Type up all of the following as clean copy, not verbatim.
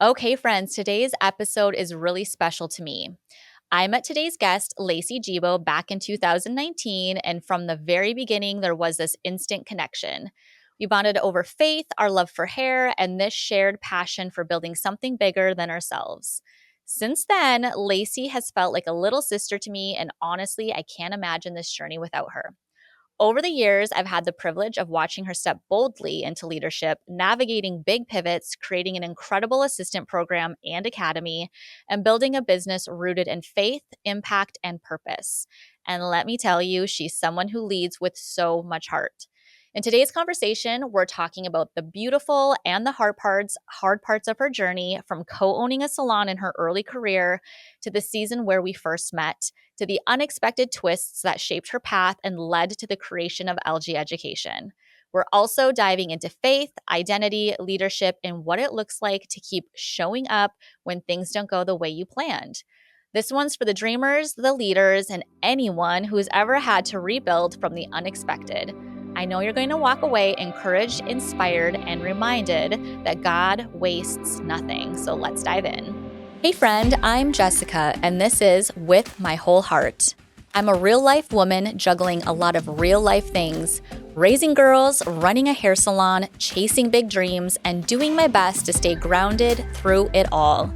Okay, friends, today's episode is really special to me. I met today's guest, Lacey Gebo, back in 2019, and from the very beginning, there was this instant connection. We bonded over faith, our love for hair, and this shared passion for building something bigger than ourselves. Since then, Lacey has felt like a little sister to me, and honestly, I can't imagine this journey without her. Over the years, I've had the privilege of watching her step boldly into leadership, navigating big pivots, creating an incredible assistant program and academy, and building a business rooted in faith, impact, and purpose. And let me tell you, she's someone who leads with so much heart. In today's conversation, we're talking about the beautiful and the hard parts of her journey, from co-owning a salon in her early career to the season where we first met, to the unexpected twists that shaped her path and led to the creation of LG Education. We're also diving into faith, identity, leadership, and what it looks like to keep showing up when things don't go the way you planned. This one's for the dreamers, the leaders, and anyone who's ever had to rebuild from the unexpected. I know you're going to walk away encouraged, inspired, and reminded that God wastes nothing. So let's dive in. Hey friend, I'm Jessica, and this is With My Whole Heart. I'm a real life woman juggling a lot of real life things, raising girls, running a hair salon, chasing big dreams, and doing my best to stay grounded through it all.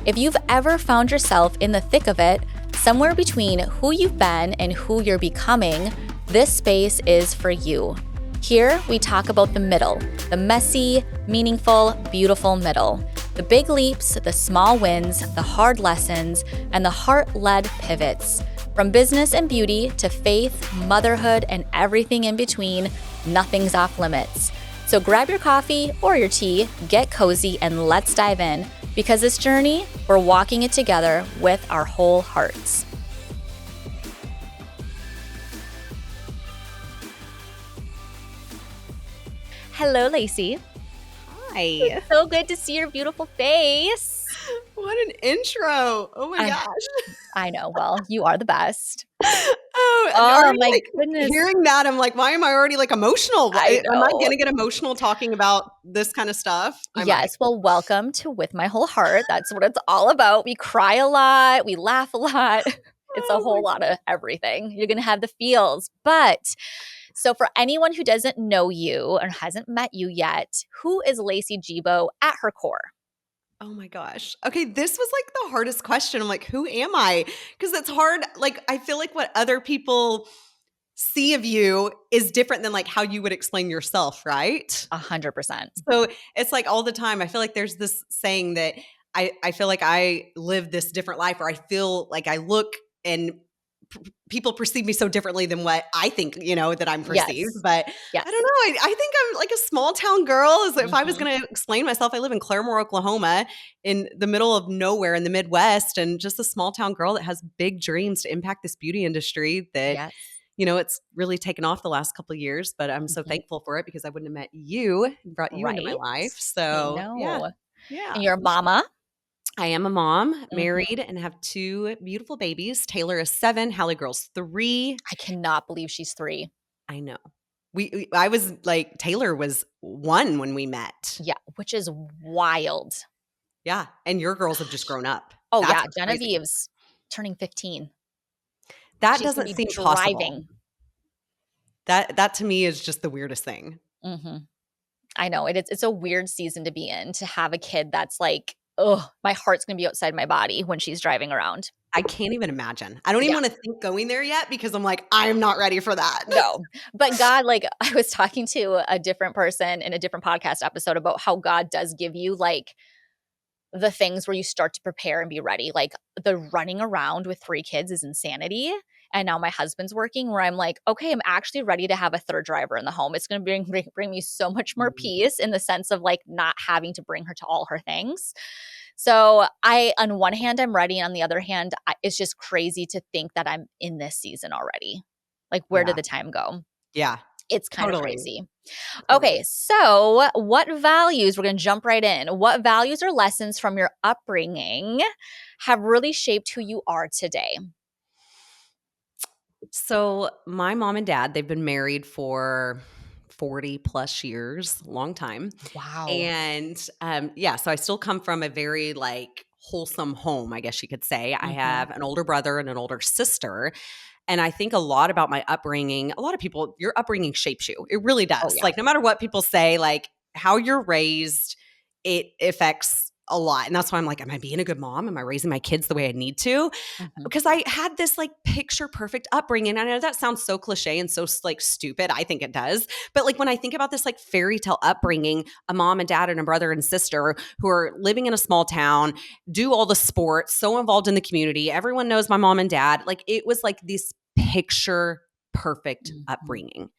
If you've ever found yourself in the thick of it, somewhere between who you've been and who you're becoming, this space is for you. Here, we talk about the middle, the messy, meaningful, beautiful middle. The big leaps, the small wins, the hard lessons, and the heart-led pivots. From business and beauty to faith, motherhood, and everything in between, nothing's off limits. So grab your coffee or your tea, get cozy, and let's dive in. Because this journey, we're walking it together with our whole hearts. Hello, Lacey. Hi. It's so good to see your beautiful face. What an intro. Oh my gosh. I know. Well, you are the best. Oh my goodness. Hearing that, I'm like, why am I already emotional? Am I know. going to get emotional talking about this kind of stuff? Yes. Well, welcome to With My Whole Heart. That's what it's all about. We cry a lot. We laugh a lot. It's a whole lot of everything. You're going to have the feels. So for anyone who doesn't know you or hasn't met you yet, who is Lacey Gebo at her core? Oh my gosh. Okay, this was the hardest question. I'm like, who am I? Because it's hard. I feel like what other people see of you is different than how you would explain yourself, right? 100%. So it's all the time. I feel like there's this saying that I feel like I live this different life, or I feel like I look and people perceive me so differently than what I think, that I'm perceived. Yes. But Yes. I don't know. I think I'm a small town girl. If I was going to explain myself, I live in Claremore, Oklahoma, in the middle of nowhere in the Midwest, and just a small town girl that has big dreams to impact this beauty industry that, it's really taken off the last couple of years, but I'm so thankful for it because I wouldn't have met you and brought you into my life. So yeah. And you're a mama? I am a mom, married, and have two beautiful babies. Taylor is 7, Hallie girl's 3. I cannot believe she's 3. I know. I was Taylor was 1 when we met. Yeah, which is wild. Yeah, and your girls have just grown up. Oh, yeah, Genevieve's turning 15. That doesn't seem possible. That to me is just the weirdest thing. I know. It's a weird season to be in, to have a kid that's my heart's going to be outside my body when she's driving around. I can't even imagine. I don't even want to think going there yet because I'm I'm not ready for that. No. But God, I was talking to a different person in a different podcast episode about how God does give you the things where you start to prepare and be ready. The running around with 3 kids is insanity. And now my husband's working, where I'm okay, I'm actually ready to have a third driver in the home. It's going to bring me so much more peace, in the sense of not having to bring her to all her things. So on one hand, I'm ready. And on the other hand, it's just crazy to think that I'm in this season already. Where did the time go? Yeah. It's kind of crazy. Okay, so what values, we're going to jump right in. What values or lessons from your upbringing have really shaped who you are today? So my mom and dad, they've been married for 40 plus years, long time. Wow. And yeah, so I still come from a very like wholesome home, I guess you could say. I Mhm. have an older brother and an older sister. And I think a lot about my upbringing. A lot of people, your upbringing shapes you. It really Oh, does. yeah. Like, no matter what people say, like how you're raised, it affects a lot. And that's why I'm like, am I being a good mom? Am I raising my kids the way I need to? Mhm. Because I had this like picture perfect upbringing. I know that sounds so cliche and so like stupid. I think it does. But like when I think about this like fairy tale upbringing, a mom and dad and a brother and sister who are living in a small town, do all the sports, so involved in the community. Everyone knows my mom and dad. Like it was like this picture perfect Mhm. upbringing.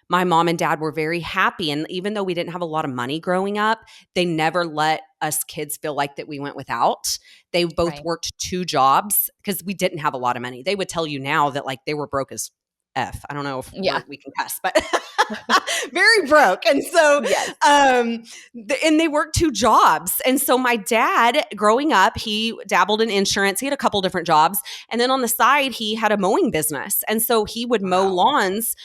My mom and dad were very happy. And even though we didn't have a lot of money growing up, they never let us kids feel like that we went without. They both Right. worked two jobs because we didn't have a lot of money. They would tell you now that like they were broke as F. I don't know if Yeah. we can cuss, but very broke. And so, Yes. and they worked two jobs. And so my dad, growing up, he dabbled in insurance. He had a couple different jobs. And then on the side, he had a mowing business. And so he would mow Wow. lawns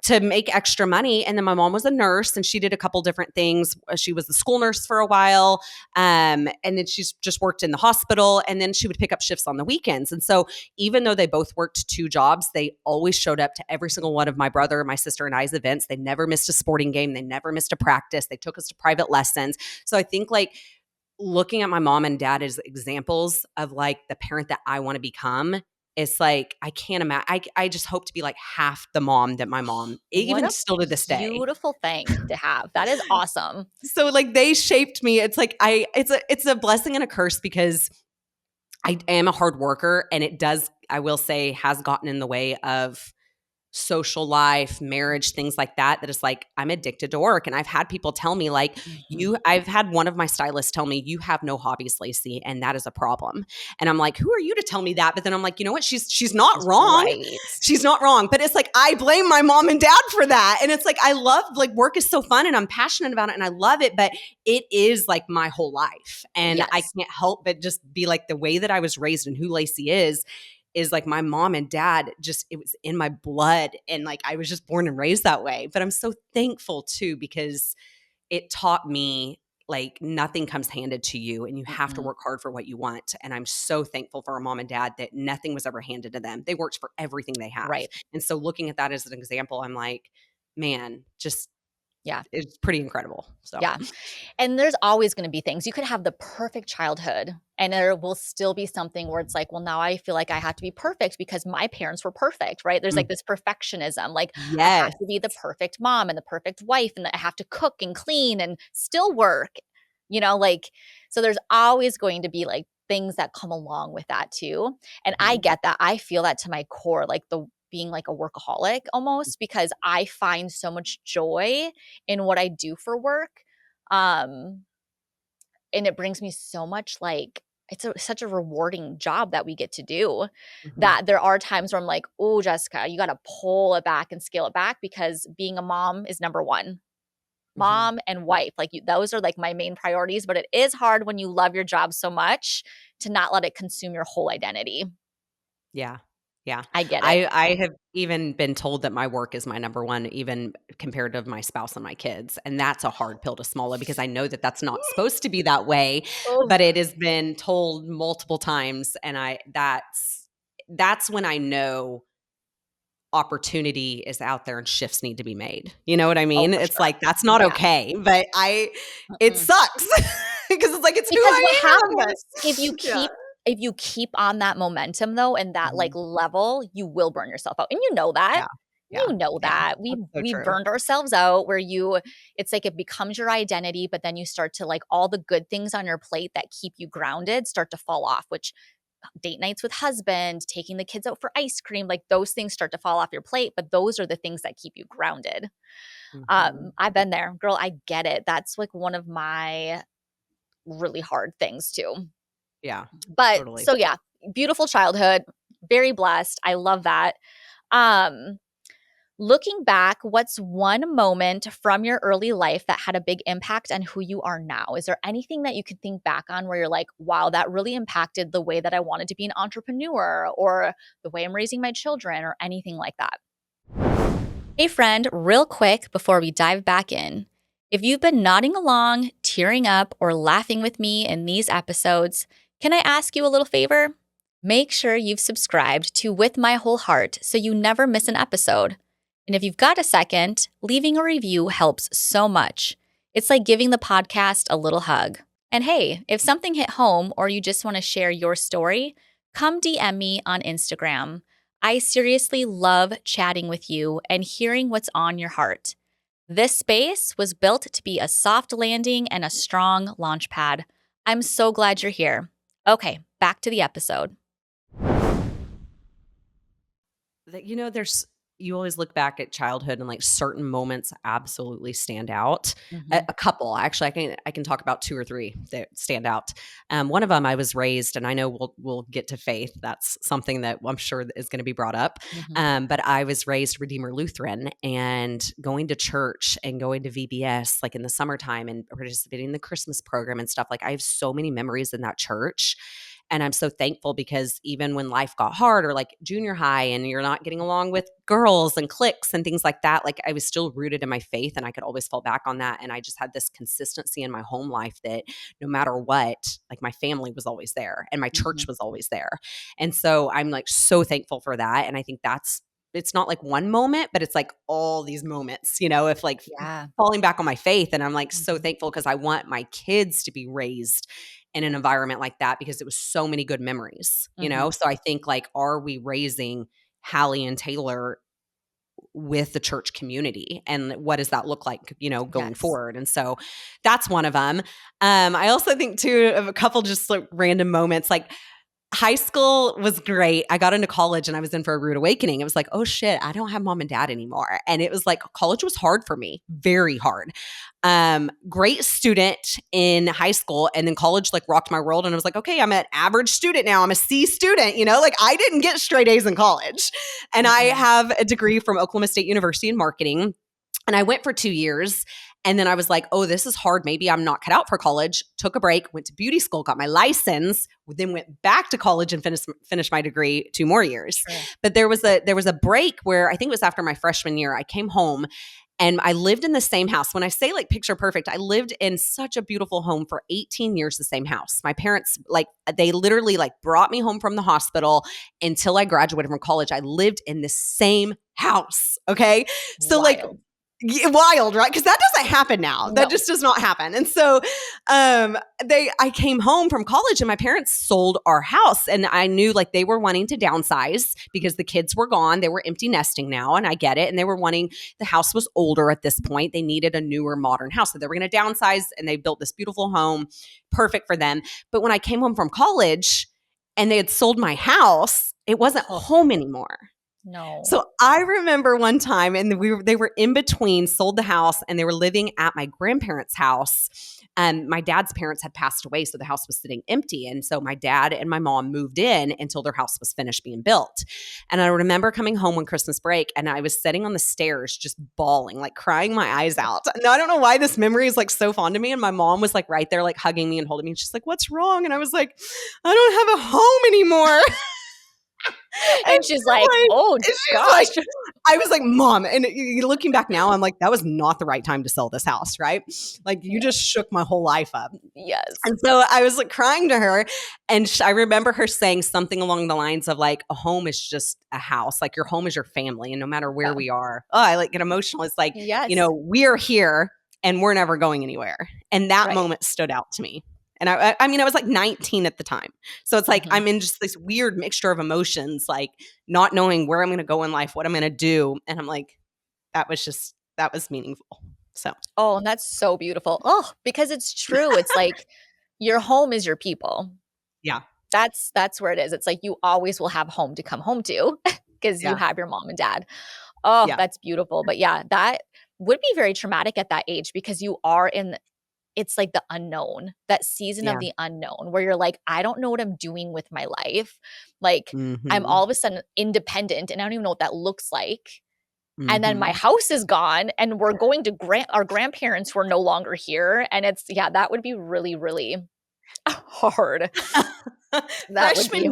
to make extra money. And then my mom was a nurse and she did a couple different things. She was the school nurse for a while. And then she's just worked in the hospital and then she would pick up shifts on the weekends. And so even though they both worked two jobs, they always showed up to every single one of my brother, my sister, and I's events. They never missed a sporting game. They never missed a practice. They took us to private lessons. So I think like looking at my mom and dad as examples of like the parent that I want to become, it's like I can't imagine. I just hope to be like half the mom that my mom, What even a still to this day. beautiful thing to have. That is awesome. So like they shaped me. It's like it's a blessing and a curse because I am a hard worker and it does, I will say, has gotten in the way of social life, marriage, things like that, that it's like I'm addicted to work. And I've had people tell me like, Mhm. I've had one of my stylists tell me, you have no hobbies, Lacey, and that is a problem. And I'm like, who are you to tell me that? But then I'm like, you know what? She's not She's wrong. right. She's not wrong. But it's like I blame my mom and dad for that. And it's like I love like work is so fun and I'm passionate about it and I love it, but it is like my whole life. And I Yes. can't help but just be like the way that I was raised and who Lacey is like my mom and dad, just it was in my blood and like I was just born and raised that way. But I'm so thankful too because it taught me like nothing comes handed to you and you have to Mm-mm. work hard for what you want. And I'm so thankful for a mom and dad that nothing was ever handed to them. They worked for everything they have. Right. And so looking at that as an example, I'm like, man, just Yeah. it's pretty incredible. So Yeah. And there's always gonna be things. You could have the perfect childhood, and there will still be something where it's like, "Well, now I feel like I have to be perfect because my parents were perfect," right? There's, like, mm, this perfectionism, like, I have yes. to be the perfect mom and the perfect wife, and that I have to cook and clean and still work, like so there's always going to be, like, things that come along with that too, and I Mhm. get that. I feel that to my core, like, the being, like, a workaholic almost because I find so much joy in what I do for work, um, and it brings me so much, like it's such a rewarding job that we get to do Mhm. that there are times where I'm like, "Oh, Jessica, you gotta pull it back and scale it back because being a mom is number 1." Mhm. Mom and wife, like, you those are, like, my main priorities, but it is hard when you love your job so much to not let it consume your whole identity. Yeah. Yeah. I get it. I have even been told that my work is my number one, even compared to my spouse and my kids. And that's a hard pill to swallow because I know that that's not supposed to be that way, Oh, but it has been told multiple times. And that's when I know opportunity is out there and shifts need to be made. You know what I oh, mean? for It's sure. like, that's not Yeah. okay, but it Mm-mm. sucks because it's like, it's who Because what I am. But happens yeah. if you keep on that momentum though and that, like, Mhm. level, you will burn yourself out, and you know that. Yeah. Yeah. You know Yeah. that. That's so We've true. burned ourselves out where it's like it becomes your identity, but then you start to like all the good things on your plate that keep you grounded start to fall off, which date nights with husband, taking the kids out for ice cream, like those things start to fall off your plate, but those are the things that keep you grounded. Mhm. I've been there. Girl, I get it. That's like one of my really hard things too. Yeah. But Totally. so yeah, beautiful childhood, very blessed. I love that. Um, Looking back, what's one moment from your early life that had a big impact on who you are now? Is there anything that you can think back on where you're like, wow, that really impacted the way that I wanted to be an entrepreneur or the way I'm raising my children or anything like that? Hey, friend, real quick before we dive back in. If you've been nodding along, tearing up, or laughing with me in these episodes, can I ask you a little favor? Make sure you've subscribed to With My Whole Heart so you never miss an episode. And if you've got a second, leaving a review helps so much. It's like giving the podcast a little hug. And hey, if something hit home or you just want to share your story, come DM me on Instagram. I seriously love chatting with you and hearing what's on your heart. This space was built to be a soft landing and a strong launch pad. I'm so glad you're here. Okay, back to the episode. There's you always look back at childhood and like certain moments absolutely stand out. A, Mhm. a couple, actually, I can talk about two or three that stand out. One of them, I was raised, and I know we'll get to faith. That's something that I'm sure is going to be brought up. Mhm. But I was raised Redeemer Lutheran, and going to church and going to VBS like in the summertime and participating in the Christmas program and stuff. Like I have so many memories in that church. And I'm so thankful because even when life got hard or like junior high and you're not getting along with girls and cliques and things like that, like I was still rooted in my faith and I could always fall back on that. And I just had this consistency in my home life that no matter what, like my family was always there and my church Mhm. was always there. And so I'm like so thankful for that. And I think it's not like one moment, but it's like all these moments, if like Yeah. falling back on my faith. And I'm like so Mhm. thankful because I want my kids to be raised in an environment like that because it was so many good memories. Mhm. So I think like, are we raising Hallie and Taylor with the church community and what does that look like, going Yes. forward? And so that's one of them. I also think too of a couple just like random moments, like high school was great. I got into college and I was in for a rude awakening. It was like, oh shit, I don't have mom and dad anymore. And it was like college was hard for me, very hard. Great student in high school, and then college like rocked my world. And I was like, okay, I'm an average student now. I'm a C student, like I didn't get straight A's in college. And I Mm-mm. have a degree from Oklahoma State University in marketing. And I went for 2 years. And then I was like, oh, this is hard. Maybe I'm not cut out for college. Took a break, went to beauty school, got my license, then went back to college and finished my degree 2 more years. Sure. But there was a break where I think it was after my freshman year. I came home and I lived in the same house. When I say like picture perfect, I lived in such a beautiful home for 18 years, the same house. My parents, like, they literally like brought me home from the hospital until I graduated from college. I lived in the same house. Okay. So like Wild. wild, right? Because that doesn't happen now. That No. just does not happen. And so I came home from college and my parents sold our house. And I knew like they were wanting to downsize because the kids were gone. They were empty nesting now. And I get it. And they were wanting, the house was older at this point. They needed a newer, modern house. So they were going to downsize and they built this beautiful home, perfect for them. But when I came home from college and they had sold my house, it wasn't Oh, home anymore. no. So I remember one time, and they were in between, sold the house, and they were living at my grandparents' house. And my dad's parents had passed away, so the house was sitting empty. And so my dad and my mom moved in until their house was finished being built. And I remember coming home on Christmas break, and I was sitting on the stairs just bawling, like crying my eyes out. Now I don't know why this memory is like so fond of me. And my mom was like right there, like hugging me and holding me. And she's like, "What's wrong?" And I was like, "I don't have a home anymore." And she's like, oh And she's like, gosh. I was like, "Mom," and looking back now, I'm like, that was not the right time to sell this house, right? Like, you Yeah. just shook my whole life up. Yes. And so I was like crying to her, and I remember her saying something along the lines of like, "A home is just a house. Like your home is your family, and no matter where Yeah. we are." Oh, I like get emotional. It's like, Yes. we're here and we're never going anywhere. And that Right. moment stood out to me. And I mean, I was like 19 at the time. So it's like Mhm. I'm in just this weird mixture of emotions, like not knowing where I'm going to go in life, what I'm going to do. And I'm like, that was meaningful. So, Oh, and that's so beautiful. Oh, because it's true. It's like your home is your people. yeah. That's where it is. It's like you always will have home to come home to because you Yeah. have your mom and dad. Oh, Yeah. that's beautiful. But yeah, that would be very traumatic at that age because you are in it's like the unknown, that season of Yeah. the unknown where you're like, I don't know what I'm doing with my life. Like I'm Mhm. all of a sudden independent and I don't even know what that looks like. And then my Mhm. house is gone and we're going to our grandparents who are no longer here. And it's, yeah, that would be really, really hard. That would be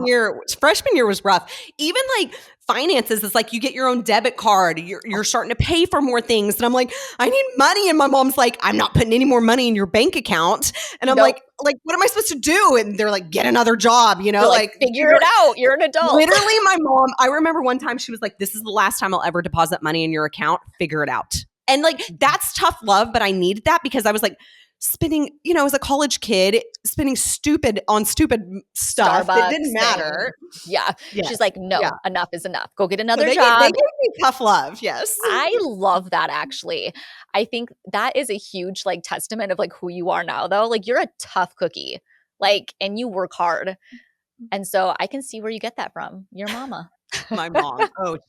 Freshman year was rough. Even like finances, it's like you get your own debit card. You're starting to pay for more things. And I'm like, I need money. And my mom's like, I'm not putting any more money in your bank account. And I'm nope. like, what am I supposed to do? And they're like, get another job, you know, You're like, figure it out. You're an adult. Literally, my mom, I remember one time she was like, this is the last time I'll ever deposit money in your account. Figure it out. And like, that's tough love, but I needed that because I was like spending, you know, as a college kid, spending stupid stuff Starbucks that didn't matter. Yeah. She's like, no, enough is enough. Go get So another they job. gave me tough love. Yes. I love that actually. I think that is a huge like testament of like who you are now though. Like you're a tough cookie. Like, and you work hard. And so I can see where you get that from. Your mama. My mom. Oh,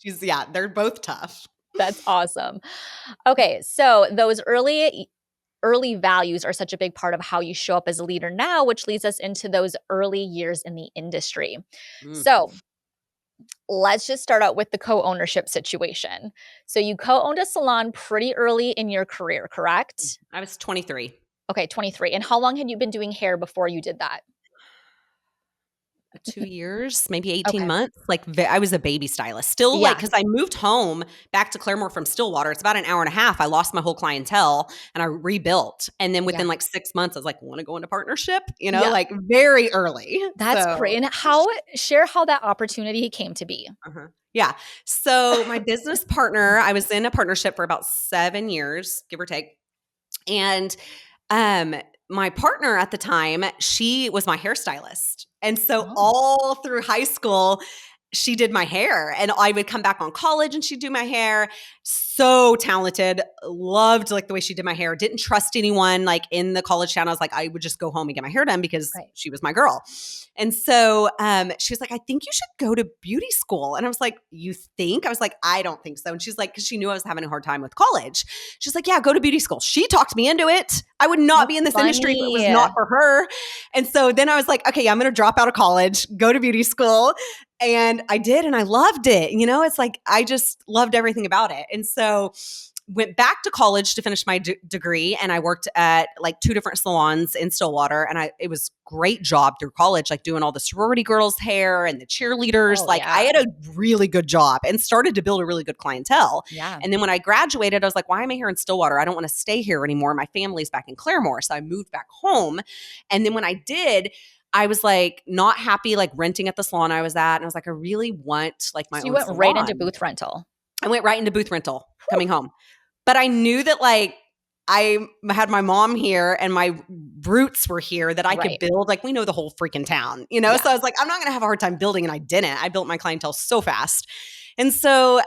they're both tough. That's awesome. Okay. So those early values are such a big part of how you show up as a leader now, which leads us into those early years in the industry. So let's just start out with the co-ownership situation. So you co-owned a salon pretty early in your career, correct? I was 23. Okay, 23. And how long had you been doing hair before you did that? 2 years, maybe 18 Okay. months. Like I was a baby stylist. Still like, because I moved home back to Claremore from Stillwater. It's about an hour and a half. I lost my whole clientele and I rebuilt. And then within like 6 months, I was like, want to go into partnership? You know, like very early. That's great. And share how that opportunity came to be. Yeah. So my business partner, I was in a partnership for about 7 years, give or take. And my partner at the time, she was my hairstylist. And so all through high school, she did my hair and I would come back on college and she'd do my hair. So talented, loved like the way she did my hair. Didn't trust anyone like in the college town. I was like, I would just go home and get my hair done because she was my girl. And so she was like, I think you should go to beauty school. And I was like, you think? I was like, I don't think so. And she's like, because she knew I was having a hard time with college. She's like, yeah, go to beauty school. She talked me into it. I would not be in this industry if it was not for her. And so then I was like, okay, I'm going to drop out of college, go to beauty school. And I did, and I loved it. You know, it's like, I just loved everything about it. And so went back to college to finish my degree. And I worked at like 2 different salons in Stillwater. And it was great job through college, like doing all the sorority girls' hair and the cheerleaders. I had a really good job and started to build a really good clientele. Yeah. And then when I graduated, I was like, why am I here in Stillwater? I don't want to stay here anymore. My family's back in Claremore. So I moved back home. And then when I did, I was like not happy, like renting at the salon I was at. And I was like, I really want like my own went salon. right into booth rental. I went right into booth rental coming home. But I knew that like I had my mom here and my roots were here that I could build. Like we know the whole freaking town, you know? So I was like, I'm not going to have a hard time building. And I didn't. I built my clientele so fast. And so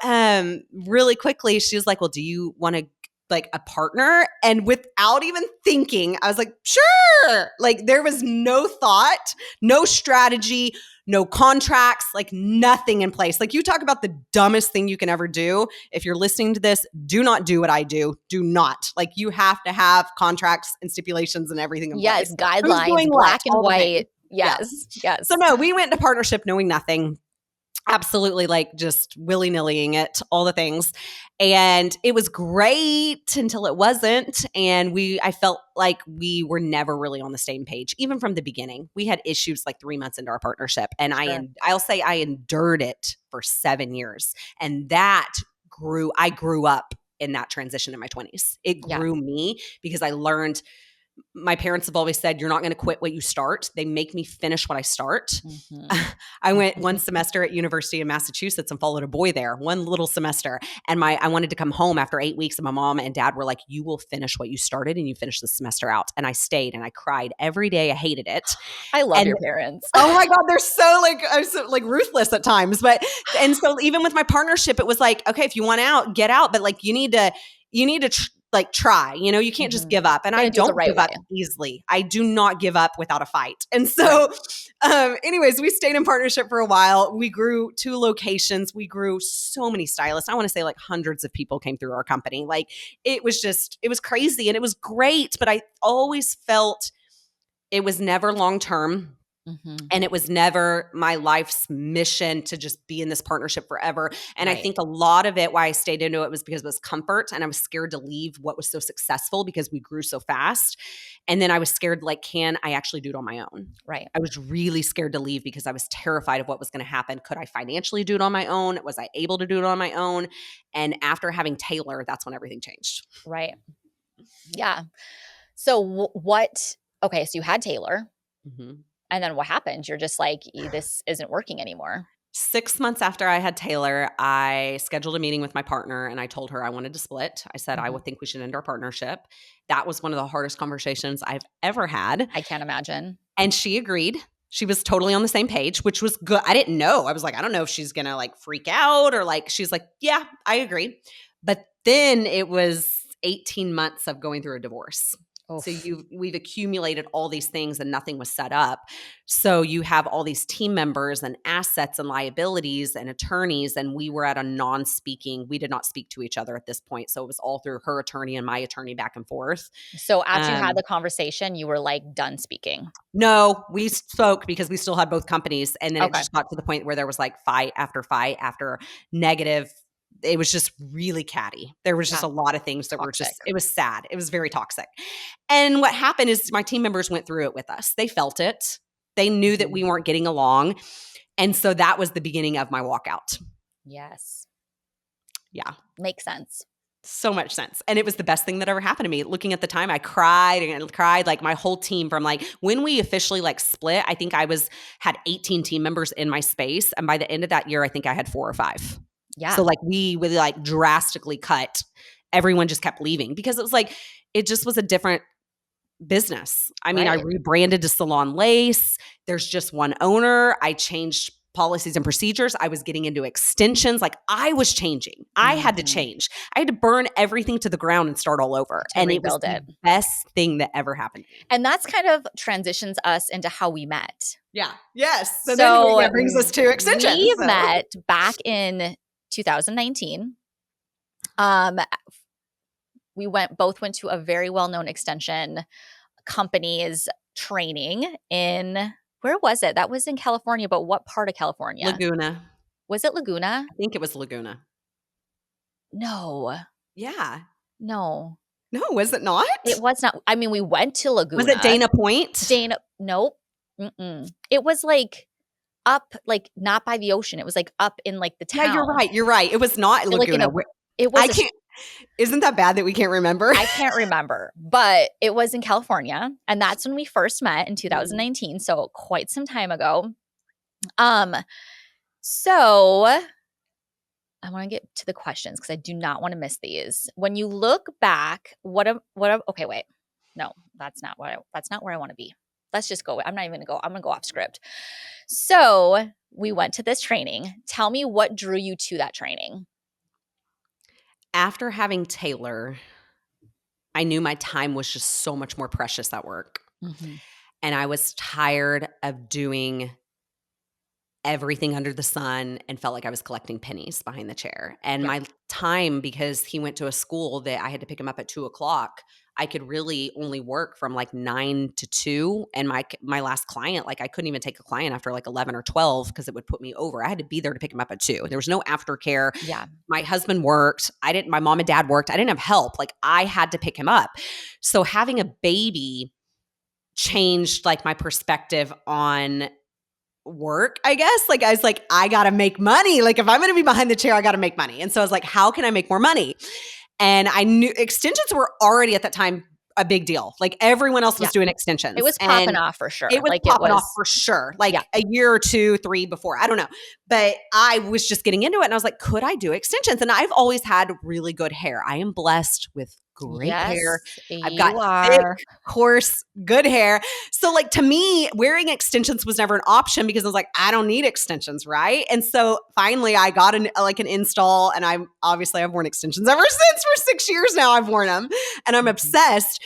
really quickly, she was like, well, do you want to like a partner? And without even thinking, I was like, sure. Like there was no thought, no strategy, no contracts, like nothing in place. Like you talk about the dumbest thing you can ever do. If you're listening to this, do not do what I do. Do not. Like you have to have contracts and stipulations and everything in place. Guidelines, black and white. Yes. So no, we went into partnership knowing nothing. Absolutely, like just willy-nillying it, all the things. And it was great until it wasn't. And I felt like we were never really on the same page, even from the beginning. We had issues like 3 months into our partnership. And I'll say I endured it for 7 years. And I grew up in that transition in my 20s. It grew me because I learned. My parents have always said, you're not going to quit what you start. They make me finish what I start. I went one semester at University of Massachusetts and followed a boy there, one little semester. And I wanted to come home after 8 weeks and my mom and dad were like, you will finish what you started and you finish the semester out. And I stayed and I cried every day. I hated it. I love your parents. Oh my God. They're so like ruthless at times. And so even with my partnership, it was like, okay, if you want out, get out. But like, you need to like try, you know, you can't just give up. And I don't give up easily. I do not give up without a fight. And so anyways, we stayed in partnership for a while. We grew 2 locations. We grew so many stylists. I want to say like hundreds of people came through our company. Like it was crazy and it was great. But I always felt it was never long-term. Mhm. And it was never my life's mission to just be in this partnership forever. And I Right. think a lot of it, why I stayed into it, was because it was comfort. And I was scared to leave what was so successful because we grew so fast. And then I was scared, like, can I actually do it on my own? Right. I was really scared to leave because I was terrified of what was going to happen. Could I financially do it on my own? Was I able to do it on my own? And after having Taylor, that's when everything changed. Right. Yeah. So okay, so you had Taylor, Mhm. and then what happened? You're just like, this isn't working anymore." 6 months after I had Taylor, I scheduled a meeting with my partner and I told her I wanted to split. I said, I Mhm. would think we should end our partnership. That was one of the hardest conversations I've ever had. I can't imagine. And she agreed. She was totally on the same page, which was good. I didn't know. I was like, I don't know if she's going to like freak out or like, she's like, yeah, I agree. But then it was 18 months of going through a divorce. So Oof. we've accumulated all these things and nothing was set up. So you have all these team members and assets and liabilities and attorneys, and we were at a non-speaking. We did not speak to each other at this point. So it was all through her attorney and my attorney back and forth. So after you had Um, the conversation, you were, like, done speaking? no, we spoke because we still had both companies, and then it Okay. just got to the point where there was like fight after negative. It was just really catty. There was just Yeah. a lot of things that were Toxic. just, it was sad. It was very toxic. And what happened is my team members went through it with us. They felt it. They knew that Mhm. we weren't getting along. And so that was the beginning of my walkout. Yes. Yeah. Makes sense. So much sense. And it was the best thing that ever happened to me. Looking at the time, I cried and cried, like my whole team. From like when we officially like split, I think had 18 team members in my space. And by the end of that year, I think I had 4 or 5. Yeah. So like we would like drastically cut. Everyone just kept leaving because it was like, it just was a different business. I mean, I Right. rebranded to Salon Lace. There's just one owner. I changed policies and procedures. I was getting into extensions. Like I was changing. I had to Mhm. change. I had to burn everything to the ground and start all over. To And it was rebuild the it. best thing that ever happened to me. And that's kind of transitions us into how we met. Yeah. Yes. So then So, that brings us to extensions. we So. met back in 2019. Um, we both went to a very well-known extension company's training in where was it? That was in California, but what part of California? Laguna. Was it Laguna? I think it was Laguna. No. Yeah. No. No, was it not? It was not. I mean, we went to Was it Laguna. Dana Point? Nope. Mm-mm. It was, like, up, like, not by the ocean. It was, like, up in, like, the Yeah, town. you're right. You're right. It was not Like, Laguna. it I was can't. Isn't that bad that we can't remember? I can't remember, but it was in California, and that's when we first met in Mm-hmm. 2019, so quite some time ago. So I wanna get to the questions because I do not wanna miss these. When you look back, okay, wait. No, that's not where I wanna be. Let's just go. I'm gonna go off script. So, we went to this training. Tell me what drew you to that training? After having Taylor, I knew my time was just so much more precious at work. Mhm. And I was tired of doing everything under the sun and felt like I was collecting pennies behind the chair. And Yeah. my time, because he went to a school that I had to pick him up at 2:00, I could really only work from like 9 to 2. And my last client, like I couldn't even take a client after like 11 or 12 because it would put me over. I had to be there to pick him up at 2. There was no aftercare. Yeah. My husband worked. My mom and dad worked. I didn't have help. Like I had to pick him up. So having a baby changed like my perspective on work, I guess. Like I was like, I got to make money. Like if I'm going to be behind the chair, I got to make money. And so I was like, how can I make more money? And I knew extensions were already at that time a big deal. Like everyone else was doing extensions. It was popping off for sure. It was popping off for sure. Like a year or 2, 3 before. I don't know. But I was just getting into it and I was like, could I do extensions? And I've always had really good hair. I am blessed with great hair. I've got thick, coarse, good hair. So like to me, wearing extensions was never an option because I was like, I don't need extensions, right? And so finally I got an install and I've worn extensions ever since. For 6 years now I've worn them and I'm obsessed.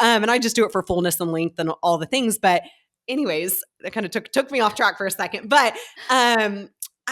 And I just do it for fullness and length and all the things. But anyways, that kind of took me off track for a second. But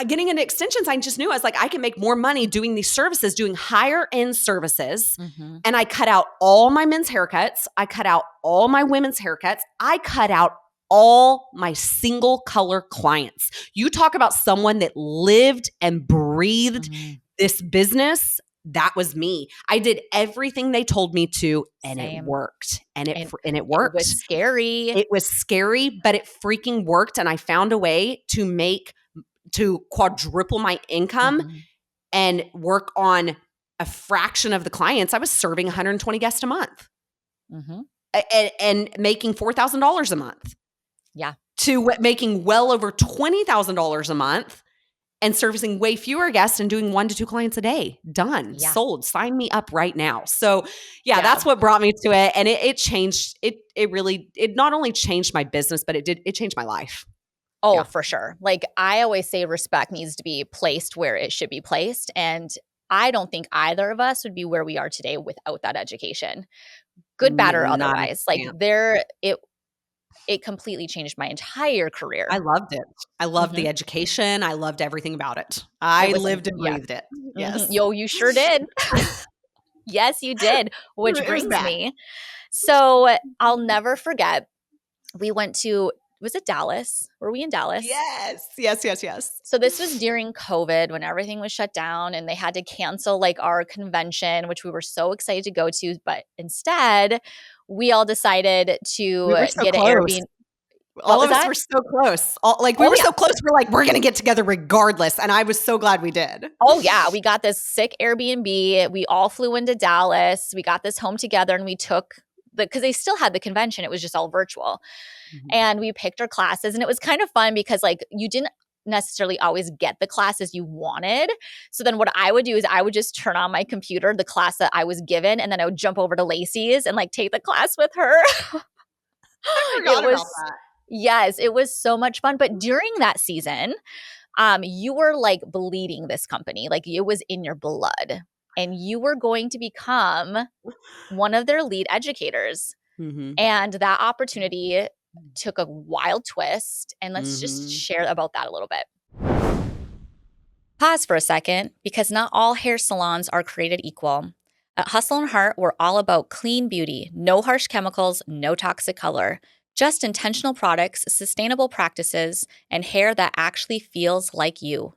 getting into extensions, I just knew I was like, I can make more money doing these services, doing higher end services. Mm-hmm. And I cut out all my men's haircuts. I cut out all my women's haircuts. I cut out all my single color clients. You talk about someone that lived and breathed this business. That was me. I did everything they told me to, and it Same. worked. And it It was worked. scary. It was scary, but it freaking worked. And I found a way to quadruple my income and work on a fraction of the clients. I was serving 120 guests a month and making $4,000 a month. Yeah. To making well over $20,000 a month and servicing way fewer guests and doing 1 to 2 clients a day. Done. Yeah. Sold. Sign me up right now. So that's what brought me to it. And it changed. It not only changed my business, but it changed my life. Oh, for sure. Like I always say, respect needs to be placed where it should be placed. And I don't think either of us would be where we are today without that education. Good, bad, or otherwise. Like it completely changed my entire career. I loved it. I loved the education. I loved everything about it. I lived and breathed it. Yes. Yo, you sure did. Yes, you did. Which brings me. So I'll never forget. We went to, was it Dallas? Were we in Dallas? Yes. So this was during COVID when everything was shut down and they had to cancel like our convention, which we were so excited to go to. But instead, we all decided to get an Airbnb. All of us were so close. We were so close. We're like, we're going to get together regardless. And I was so glad we did. Oh, yeah. We got this sick Airbnb. We all flew into Dallas. We got this home together and we took because they still had the convention. It was just all virtual. And we picked our classes. And it was kind of fun because like you didn't necessarily always get the classes you wanted. So then what I would do is I would just turn on my computer, the class that I was given, and then I would jump over to Lacey's and like take the class with her. I forgot about that. Yes, it was so much fun. But during that season, you were like bleeding this company. Like it was in your blood. And you were going to become one of their lead educators. And that opportunity took a wild twist. And let's just share about that a little bit. Pause for a second, because not all hair salons are created equal. At Hustle and Heart, we're all about clean beauty, no harsh chemicals, no toxic color, just intentional products, sustainable practices, and hair that actually feels like you.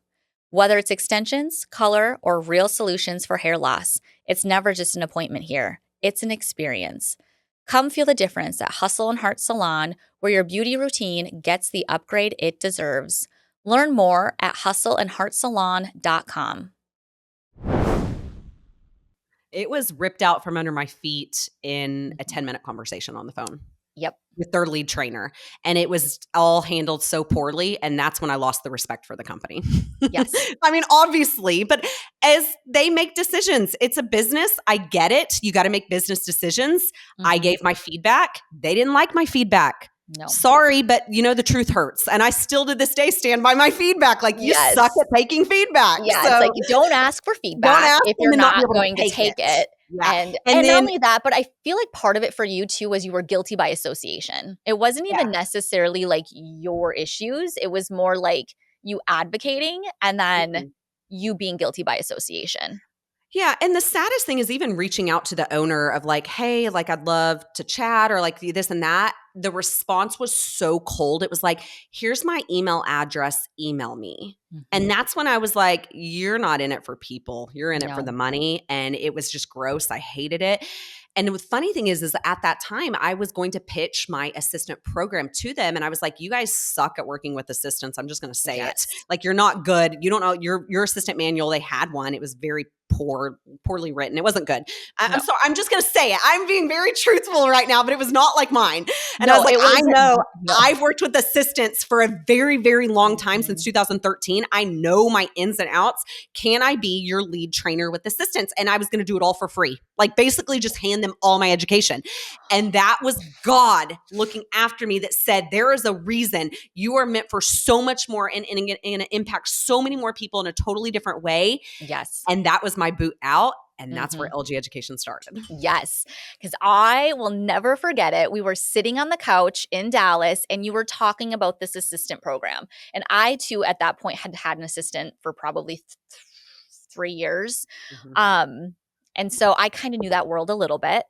Whether it's extensions, color, or real solutions for hair loss, it's never just an appointment here. It's an experience. Come feel the difference at Hustle and Heart Salon, where your beauty routine gets the upgrade it deserves. Learn more at hustleandheartsalon.com. It was ripped out from under my feet in a 10-minute conversation on the phone. Yep. With their lead trainer. And it was all handled so poorly. And that's when I lost the respect for the company. Yes. I mean, obviously, but as they make decisions, it's a business. I get it. You got to make business decisions. I gave my feedback. They didn't like my feedback. No. Sorry, but the truth hurts. And I still to this day stand by my feedback. Like you suck at taking feedback. Yeah. So, it's like don't ask for feedback if you're not going to take it. Yeah. And then, not only that, but I feel like part of it for you too was you were guilty by association. It wasn't even necessarily like your issues. It was more like you advocating and then you being guilty by association. Yeah. And the saddest thing is even reaching out to the owner of like, hey, like I'd love to chat or like this and that. The response was so cold. It was like, here's my email address, email me. And that's when I was like, you're not in it for people. You're in it for the money. And it was just gross. I hated it. And the funny thing is at that time, I was going to pitch my assistant program to them. And I was like, you guys suck at working with assistants. I'm just going to say it. Like, you're not good. You don't know your assistant manual. They had one. It was very poorly written. It wasn't good. I'm sorry. I'm just going to say it. I'm being very truthful right now, but it was not like mine. And I was like, I've worked with assistants for a very, very long time since 2013. I know my ins and outs. Can I be your lead trainer with assistants? And I was going to do it all for free. Like basically just hand them all my education. And that was God looking after me that said, there is a reason you are meant for so much more and impact so many more people in a totally different way. Yes. And that was my boot out. And that's where LG Education started. Yes. Because I will never forget it. We were sitting on the couch in Dallas and you were talking about this assistant program. And I too, at that point, had had an assistant for probably 3 years. And so I kind of knew that world a little bit.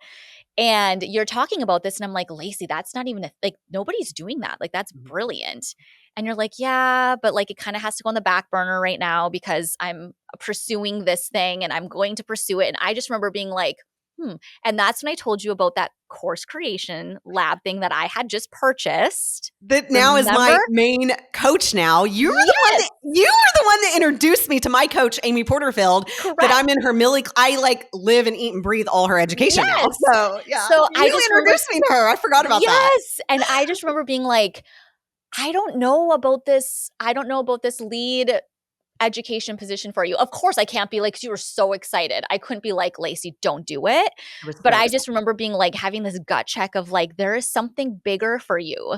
And you're talking about this and I'm like, Lacey, that's not even like nobody's doing that. Like that's Mhm. brilliant. And you're like, yeah, but like it kind of has to go on the back burner right now because I'm pursuing this thing and I'm going to pursue it. And I just remember being like, And that's when I told you about that course creation lab thing that I had just purchased. That now is Remember? my main coach now. Yes. You were the one that introduced me to my coach, Amy Porterfield, that Correct. I'm in her I like live and eat and breathe all her education now. Yes. So yeah, So I you just remember, introduced me to her. I forgot about that. yes. And I just remember being like, I don't know about this. I don't know about this lead education position for you. Of course, I can't be like, 'cause you were so excited. I couldn't be like, Lacey, don't do it. I was But so I excited. just remember being like, having this gut check of like, there is something bigger for you.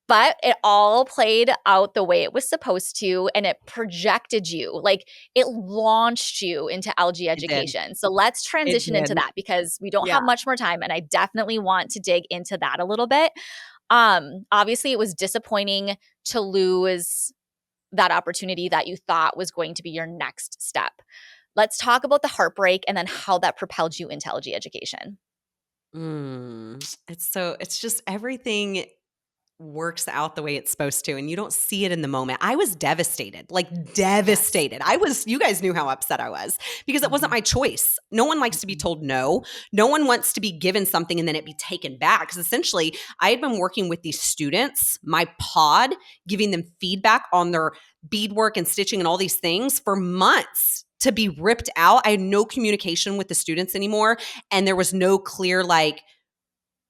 But it all played out the way it was supposed to, and it projected you. Like it launched you into LG It did. education. So let's It transition into did. that because we don't Yeah. have much more time, and I definitely want to dig into that a little bit. Obviously, it was disappointing to lose that opportunity that you thought was going to be your next step. Let's talk about the heartbreak and then how that propelled you into LG education. It's just everything works out the way it's supposed to, and you don't see it in the moment. I was devastated, like Yes. devastated. You guys knew how upset I was because it wasn't Mhm. my choice. No one likes to be Mhm. told no. No one wants to be given something and then it be taken back. Because essentially, I had been working with these students, my pod, giving them feedback on their beadwork and stitching and all these things for months to be ripped out. I had no communication with the students anymore. And there was no clear, like,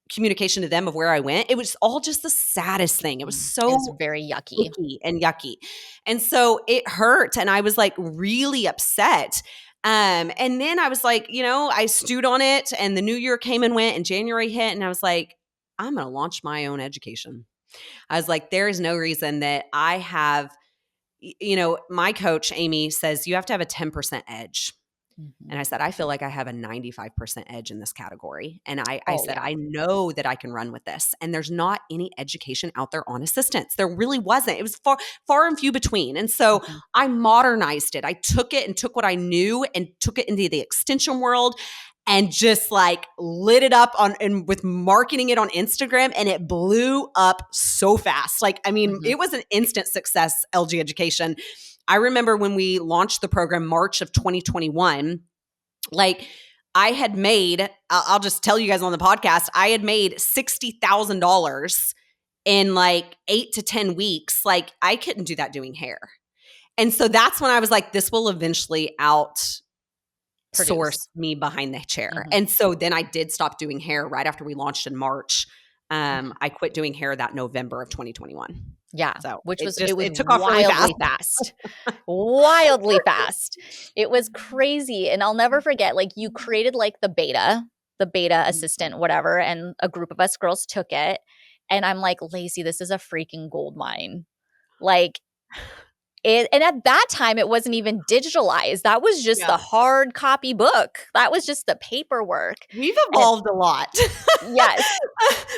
communication to them of where I went. It was all just the saddest thing. It was It was so very yucky. icky and yucky. And so it hurt and I was like really upset. And then I was like, I stewed on it and the new year came and went and January hit and I was like, I'm going to launch my own education. I was like, there is no reason that I have, my coach, Amy, says you have to have a 10% edge. And Mhm. I said, I feel like I have a 95% edge in this category. And I Oh, said, yeah. I know that I can run with this. And there's not any education out there on assistance. There really wasn't. It was far and few between. And so Mhm. I modernized it. I took it and took what I knew and took it into the extension world and just like lit it up and with marketing it on Instagram and it blew up so fast. Like, I mean, Mhm. it was an instant success, LG Education. I remember when we launched the program March of 2021, like I had made, I'll just tell you guys on the podcast, I had made $60,000 in like 8 to 10 weeks. Like I couldn't do that doing hair. And so that's when I was like, this will eventually outsource Produce. me behind the chair. Mhm. And so then I did stop doing hair right after we launched in March. I quit doing hair that November of 2021. Yeah, So which it was it was took off really fast. wildly fast. Wildly fast. It was crazy, and I'll never forget, like, you created, like, the beta assistant, whatever, and a group of us girls took it, and I'm like, "Lacey, this is a freaking gold mine." Like, and at that time, it wasn't even digitalized. That was just the Yeah. hard copy book. That was just the paperwork, We've and evolved a lot. yes.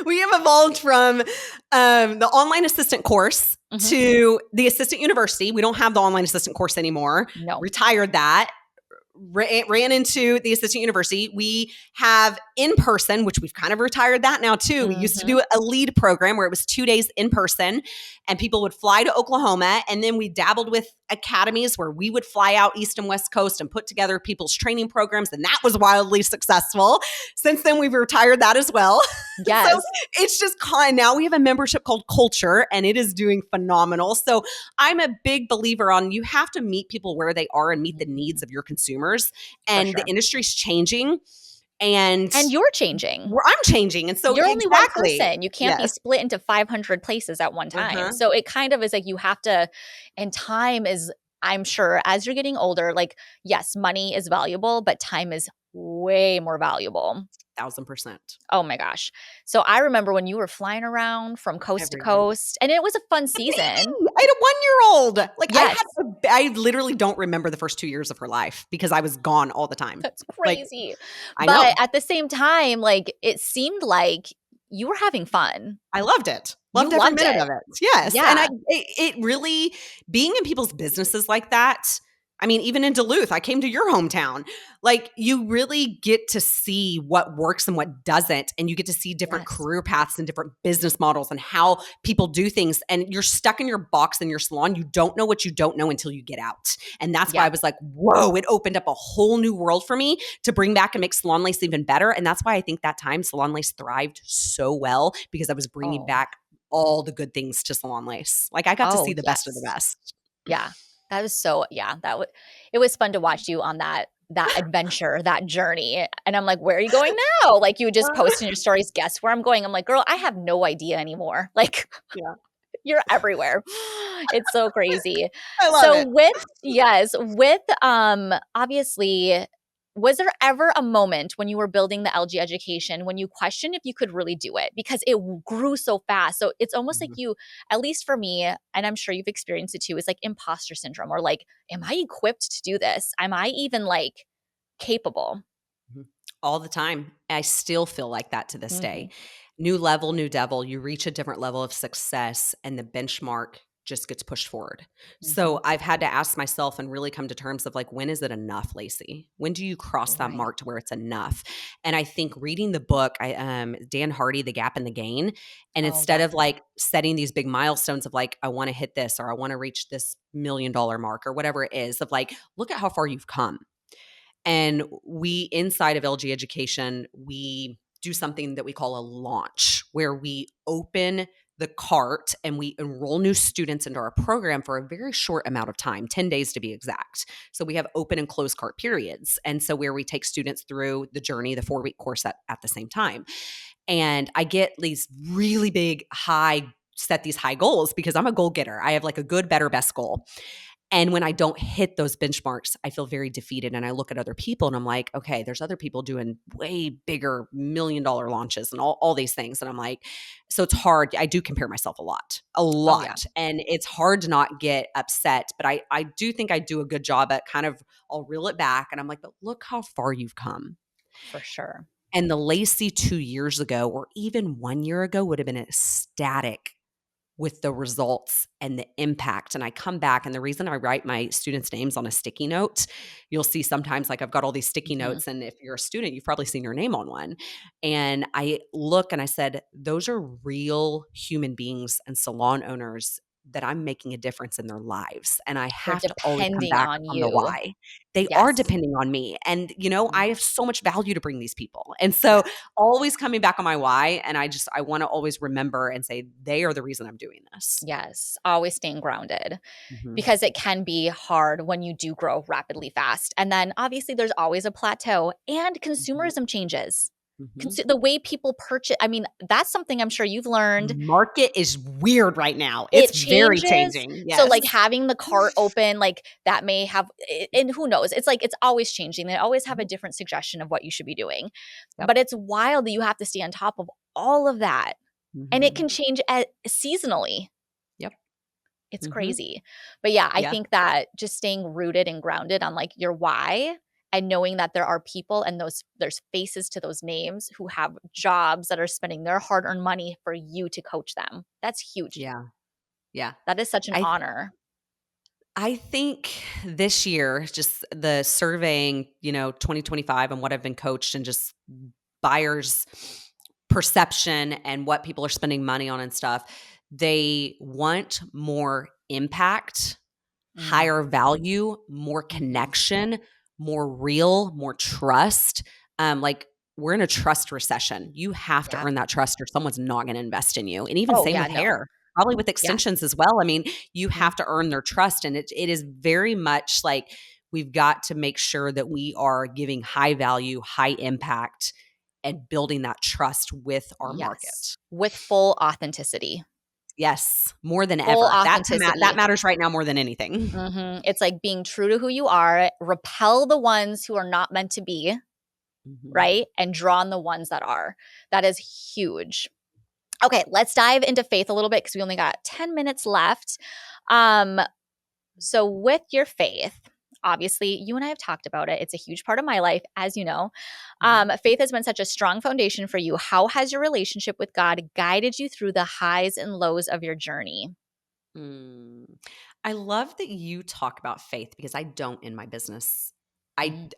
We have evolved from the online assistant course Mhm. to the assistant university. We don't have the online assistant course anymore. No. Retired that. Ran into the assistant university. We have in person, which we've kind of retired that now too. We used to Mhm. do a lead program where it was 2 days in person and people would fly to Oklahoma. And then we dabbled with academies where we would fly out East and West Coast and put together people's training programs. And that was wildly successful. Since then, we've retired that as well. So Yes. it's just now we have a membership called Culture and it is doing phenomenal. So I'm a big believer on you have to meet people where they are and meet the needs of your consumers. For And the sure. industry's changing and And you're changing. I'm changing. And so You're only one exactly. person. You can't be Yes. split into 500 places at one time. Uh-huh. So it kind of is like you have to, and time is, I'm sure, as you're getting older, like, yes, money is valuable, but time is way more valuable. 1,000%. Oh my gosh. So I remember when you were flying around from coast to Everywhere. coast, and it was a fun The baby. season. I had a 1-year-old. Like Yes, I literally don't remember the first 2 years of her life because I was gone all the time. that's Like crazy. I But know. at the same time, like, it seemed like you were having fun. I loved it. You Loved every loved minute it. of it. Yes. And Yeah. it really being in people's businesses like that I mean, even in Duluth, I came to your hometown. Like, you really get to see what works and what doesn't. And you get to see different Yes. career paths and different business models and how people do things. And you're stuck in your box in your salon. You don't know what you don't know until you get out. And that's why I Yep. was like, whoa, it opened up a whole new world for me to bring back and make Salon Lace even better. And that's why I think that time Salon Lace thrived so well, because I was bringing Oh. back all the good things to Salon Lace. Like, I got to Oh, see the best of the yes. best. Yeah. That was so yeah, it was fun to watch you on that adventure, that journey. And I'm like, "Where are you going now?" Like, you would just post in your stories, "Guess where I'm going?" I'm like, "Girl, I have no idea anymore." Like, Yeah, you're everywhere. It's so crazy. I love So it. with, obviously, was there ever a moment when you were building the LG education when you questioned if you could really do it? Because it grew so fast. So it's almost like Mhm. you, at least for me, and I'm sure you've experienced it too, is like imposter syndrome or like, am I equipped to do this? Am I even like capable? Mhm. All the time. I still feel like that to this day. Mhm. New level, new devil. You reach a different level of success and the benchmark just gets pushed forward. Mhm. So I've had to ask myself and really come to terms of like, when is it enough, Lacey? When do you cross that Right. mark to where it's enough? And I think reading the book, Dan Hardy, The Gap and the Gain, and Oh, instead yeah. of like setting these big milestones of like, I want to hit this or I want to reach this $1 million mark or whatever it is, of like, look at how far you've come. And we, inside of LG Education, we do something that we call a launch, where we open the cart and we enroll new students into our program for a very short amount of time, 10 days to be exact. So we have open and closed cart periods. And so where we take students through the journey, the 4-week course at the same time. And I get these really big, set these high goals because I'm a goal getter. I have like a good, better, best goal. And when I don't hit those benchmarks, I feel very defeated. And I look at other people and I'm like, okay, there's other people doing way bigger $1 million launches and all these things. And I'm like, so it's hard. I do compare myself a lot, a Oh, yeah, lot. And it's hard to not get upset. But I do think I do a good job at kind of, I'll reel it back. And I'm like, but look how far you've come. for sure. And the Lacey 2 years ago, or even 1 year ago, would have been ecstatic with the results and the impact. And I come back, and the reason I write my students' names on a sticky note, you'll see sometimes like I've got all these sticky Mhm. notes, and if you're a student, you've probably seen your name on one. And I look and I said, those are real human beings and salon owners that I'm making a difference in their lives. And I They're have to always come depending back on on the you. why. They are Yes. depending on me. And, Mhm. I have so much value to bring these people. And so Yes. always coming back on my why. And I want to always remember and say, they are the reason I'm doing this. Yes. Always staying grounded Mhm. because it can be hard when you do grow rapidly fast. And then obviously there's always a plateau and Mhm. consumerism changes. Mhm. The way people purchase, I mean, that's something I'm sure you've learned. Market is weird right now. It's It very changes. changing. So, like, Yes. having the cart open, like, that may have and who knows? It's like it's always changing. They always have a Mhm. different suggestion of what you should be doing. Yep. But it's wild that you have to stay on top of all of that, and it can Mhm. change at seasonally. Yep. It's Mhm. crazy. But yeah, I Yeah. think that just staying rooted and grounded on, like, your why and knowing that there are people and there's faces to those names who have jobs that are spending their hard-earned money for you to coach them. That's huge. Yeah. Yeah. That is such an I honor. I think this year, just the surveying, 2025 and what I've been coached and just buyers' perception and what people are spending money on and stuff, they want more impact, Mm, higher value, more mhm. connection, more real, more trust. Like, we're in a trust recession. You have to Yeah. earn that trust or someone's not going to invest in you. And even Oh, same yeah, with no. hair, probably with Yes. extensions as well. I mean, you Mhm. have to earn their trust. And it is very much like we've got to make sure that we are giving high value, high impact, and building that trust with our Yes. market. With full authenticity. Yes, more than Full ever. That authenticity. matters right now more than anything. Mhm. It's like being true to who you are, repel the ones who are not meant to be, Mhm. right? And draw on the ones that are. That is huge. Okay, let's dive into faith a little bit because we only got 10 minutes left. Um, So, with your faith, obviously, you and I have talked about it. It's a huge part of my life, as you know. Mhm. Faith has been such a strong foundation for you. How has your relationship with God guided you through the highs and lows of your journey? Hmm. I love that you talk about faith because I don't in my business. Mm,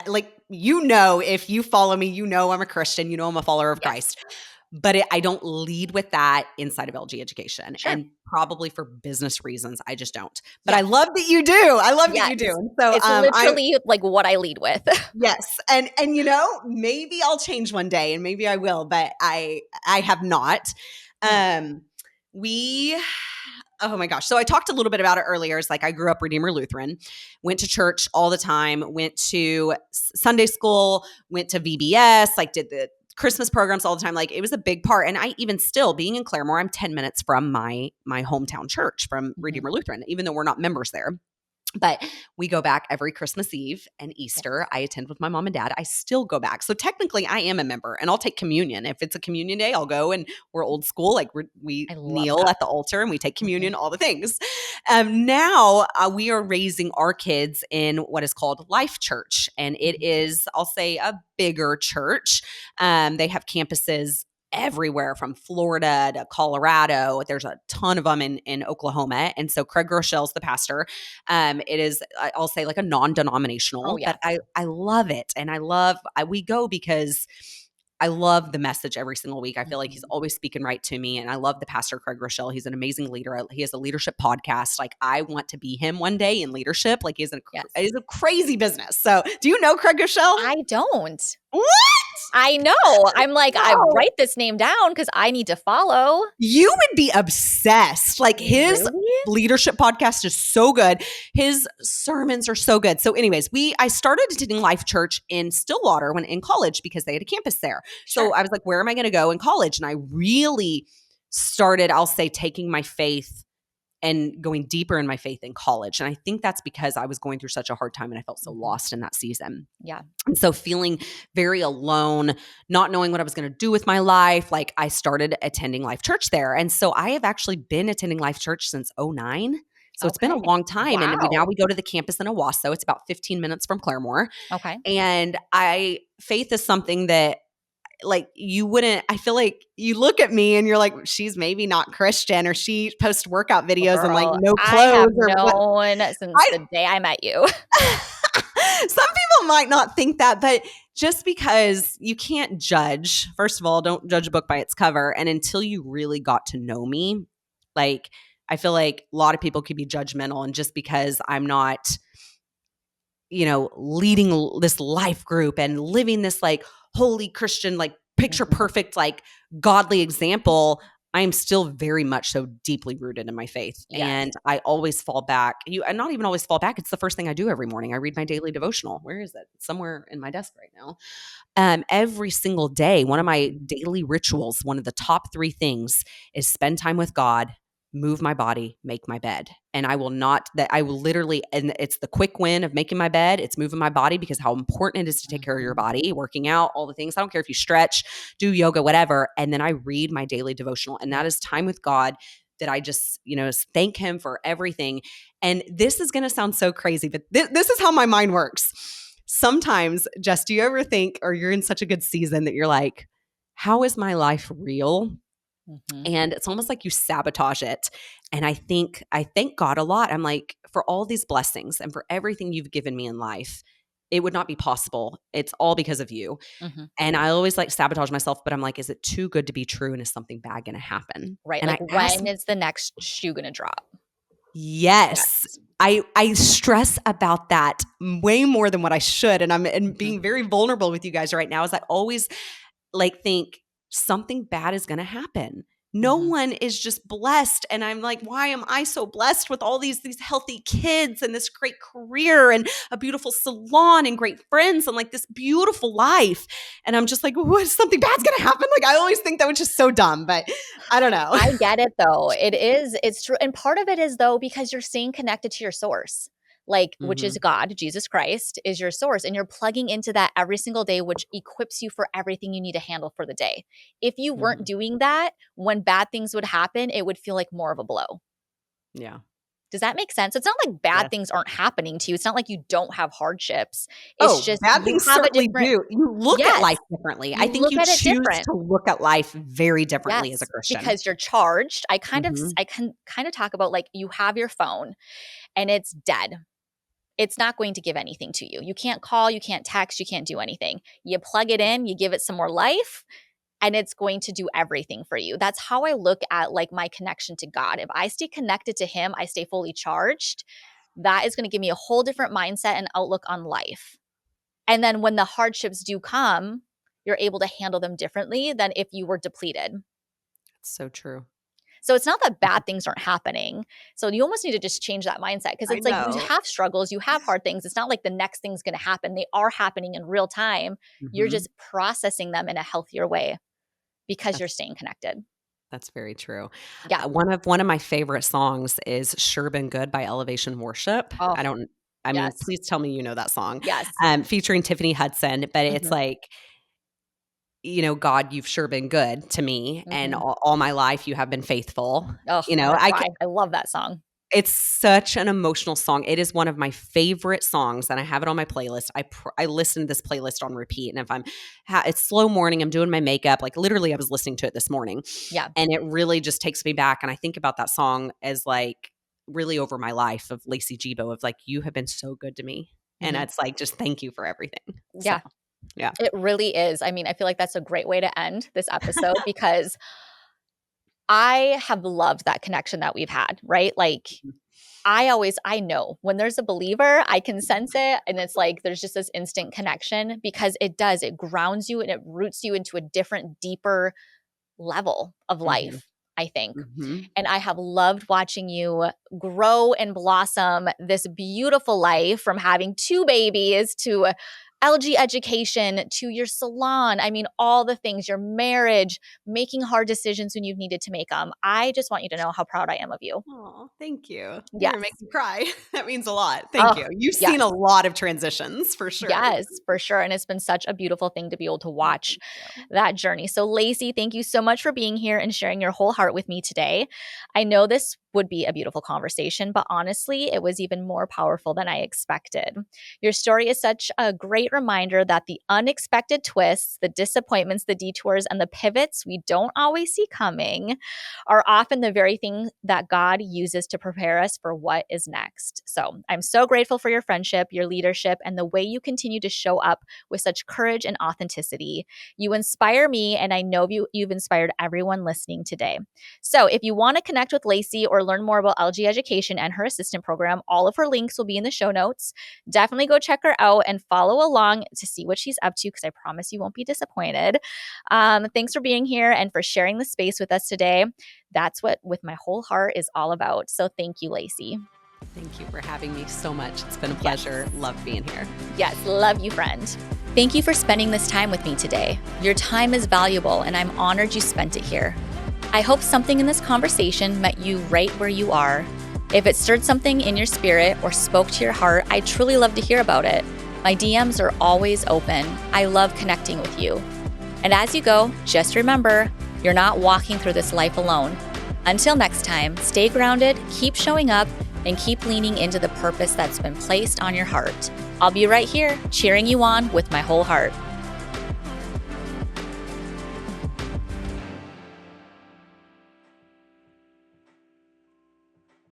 Like, you know, if you follow me, you know I'm a Christian, you know I'm a follower of yes. Christ. But I don't lead with that inside of LG education, Sure. and probably for business reasons, I just don't. But I Yes. love that you do. I love that Yes. you do. And so, It's I literally like what I lead with. yes, and maybe I'll change one day, and maybe I will, but I have not. Yeah. Um, we Oh my gosh. So I talked a little bit about it earlier. It's like I grew up Redeemer Lutheran, went to church all the time, went to Sunday school, went to VBS, like did the Christmas programs all the time. Like it was a big part. And I even still being in Claremore, I'm 10 minutes from my hometown church from Mhm. Redeemer Lutheran, even though we're not members there. But we go back every Christmas Eve and Easter. Yes. I attend with my mom and dad. I still go back. So technically, I am a member and I'll take communion. If it's a communion day, I'll go, and we're old school. Like we I love kneel that. at the altar and we take Mhm. communion, all the things. Now we are raising our kids in what is called Life Church. And it Mhm. is, I'll say, a bigger church. They have campuses everywhere from Florida to Colorado. There's a ton of them in Oklahoma. And so Craig Rochelle's the pastor. It is, I'll say, like a Oh, non-denominational, but yes. I love it. And we go because I love the message every single week. I feel like he's Mhm. always speaking right to me. And I love the pastor, Craig Rochelle. He's an amazing leader. He has a leadership podcast. Like I want to be him one day in leadership. Like Yes. he's a crazy business. So do you know Craig Rochelle? I don't. What? I know. I'm like, I No. write this name down because I need to follow. You would be obsessed. Like his Really? leadership podcast is so good. His sermons are so good. So anyways, I started attending Life Church in Stillwater when in college because they had a campus there. So Sure. I was like, where am I going to go in college? And I really started, I'll say, taking my faith and going deeper in my faith in college. And I think that's because I was going through such a hard time and I felt so Mhm. lost in that season. Yeah. And so feeling very alone, not knowing what I was going to do with my life, like I started attending Life Church there. And so I have actually been attending Life Church since '09. So it's been a Okay. long time. And now Wow. we go to the campus in Owasso. It's about 15 minutes from Claremore. Okay. And faith is something that, like, you wouldn't, I feel like you look at me and you're like, she's maybe not Christian, or she posts workout Well, videos and like girl, no I have clothes or what. known since I the day I met you. Some people might not think that, but just because you can't judge, first of all, don't judge a book by its cover. And until you really got to know me, like, I feel like a lot of people could be judgmental. And just because I'm not, leading this life group and living this like holy Christian, like picture Mhm. perfect, like godly example, I am still very much so deeply rooted in my faith. Yes. And I always fall back. And not even always fall back. It's the first thing I do every morning. I read my daily devotional. Where is it? It's somewhere in my desk right now. Every single day, one of my Mhm. daily rituals, one of the top 3 things is spend time with God, move my body, make my bed. And I will literally, and it's the quick win of making my bed. It's moving my body because how important it is to take care of your Mhm. body, working out, all the things. I don't care if you stretch, do yoga, whatever. And then I read my daily devotional. And that Yes. is time with God that I just, thank him for everything. And this is going to sound so crazy, but this is how my mind works. Sometimes, Jess, do you ever think, or you're in such a good season that you're like, how is my life real? Mhm. And it's almost like you sabotage it. And I thank God a lot. I'm like, for all these blessings and for everything you've given me in life, it would not be possible. It's all because of you. Mhm. And I always like sabotage myself, but I'm like, is it too good to be true? And is something bad going to happen? Right. And Like, I ask, when is the next shoe gonna drop? yes. Yes. I stress about that way more than what I should. And Mhm. being very vulnerable with you guys right now is I always like think something bad is going to happen. No Mhm. one is just blessed. And I'm like, why am I so blessed with all these healthy kids and this great career and a beautiful salon and great friends and like this beautiful life? And I'm just like, what, something bad's going to happen? Like, I always think that was just so dumb, but I don't know. I get it though. It's true. And part of it is though, because you're staying connected to your source, like, which is Mhm, God, Jesus Christ is your source. And you're plugging into that every single day, which equips you for everything you need to handle for the day. If you weren't mhm. doing that, when bad things would happen, it would feel like more of a blow. Yeah. Does that make sense? It's not like bad Yes. things aren't happening to you. It's not like you don't have hardships. It's Oh, just bad you things have a certainly different do. You look at yes, life differently. I you think look you at it choose different. to look at life very differently as a Yes, Christian. because you're charged. Mhm. I can kind of talk about like you have your phone and it's dead. It's not going to give anything to you. You can't call, you can't text, you can't do anything. You plug it in, you give it some more life, and it's going to do everything for you. That's how I look at like my connection to God. If I stay connected to him, I stay fully charged. That is going to give me a whole different mindset and outlook on life. And then when the hardships do come, you're able to handle them differently than if you were depleted. It's so true. So it's not that bad things aren't happening. So you almost need to just change that mindset because I it's like you know. have struggles, you have hard things. It's not like the next thing's going to happen. They are happening in real time. You're Mhm. just processing them in a healthier way because you're That's staying connected. that's very true. Yeah. One of my favorite songs is "Sure Been Good" by Elevation Worship. Oh, I mean, yes. please tell me you know that song, Yes. featuring Tiffany Hudson, but it's Mhm. like, "God, you've sure been good to me, and Mhm. all my life you have been faithful." Oh, You I'm know, gonna cry. I love that song. it's such an emotional song. It is one of my favorite songs, and I have it on my playlist. I listen to this playlist on repeat, and if it's slow morning, I'm doing my makeup, like, literally, I was listening to it this morning, Yeah. and it really just takes me back, and I think about that song as, like, really over my life of Lacey Gebo of, like, "You have been so good to me," and Mhm. it's like, just thank you for everything. So, Yeah. yeah. It really is. I mean, I feel like that's a great way to end this episode because I have loved that connection that we've had, right? Like I know when there's a believer, I can sense it. And it's like there's just this instant connection because it grounds you and it roots you into a different, deeper level of Mhm, life, I think. mhm. And I have loved watching you grow and blossom this beautiful life from having two babies to LG education to your salon. I mean, all the things, your marriage, making hard decisions when you've needed to make them. I just want you to know how proud I am of you. Aw, thank you. You're gonna make Yes. me cry. That means a lot. Thank Oh, you. You've yes. seen a lot of transitions for sure. Yes, for sure, and it's been such a beautiful thing to be able to Oh, watch thank you. that journey. So, Lacey, thank you so much for being here and sharing your whole heart with me today. I know this would be a beautiful conversation, but honestly, it was even more powerful than I expected. Your story is such a great reminder that the unexpected twists, the disappointments, the detours, and the pivots we don't always see coming are often the very thing that God uses to prepare us for what is next. So I'm so grateful for your friendship, your leadership, and the way you continue to show up with such courage and authenticity. You inspire me, and I know you've inspired everyone listening today. So if you want to connect with Lacey or learn more about LG Education and her assistant program, all of her links will be in the show notes. Definitely go check her out and follow along to see what she's up to because I promise you won't be disappointed. Thanks for being here and for sharing the space with us today. That's what With My Whole Heart is all about. So thank you, Lacey. Thank you for having me so much. It's been a Yes. pleasure. Love being here. Yes. Love you, friend. Thank you for spending this time with me today. Your time is valuable, and I'm honored you spent it here. I hope something in this conversation met you right where you are. If it stirred something in your spirit or spoke to your heart, I'd truly love to hear about it. My DMs are always open. I love connecting with you. And as you go, just remember, you're not walking through this life alone. Until next time, stay grounded, keep showing up, and keep leaning into the purpose that's been placed on your heart. I'll be right here, cheering you on with my whole heart.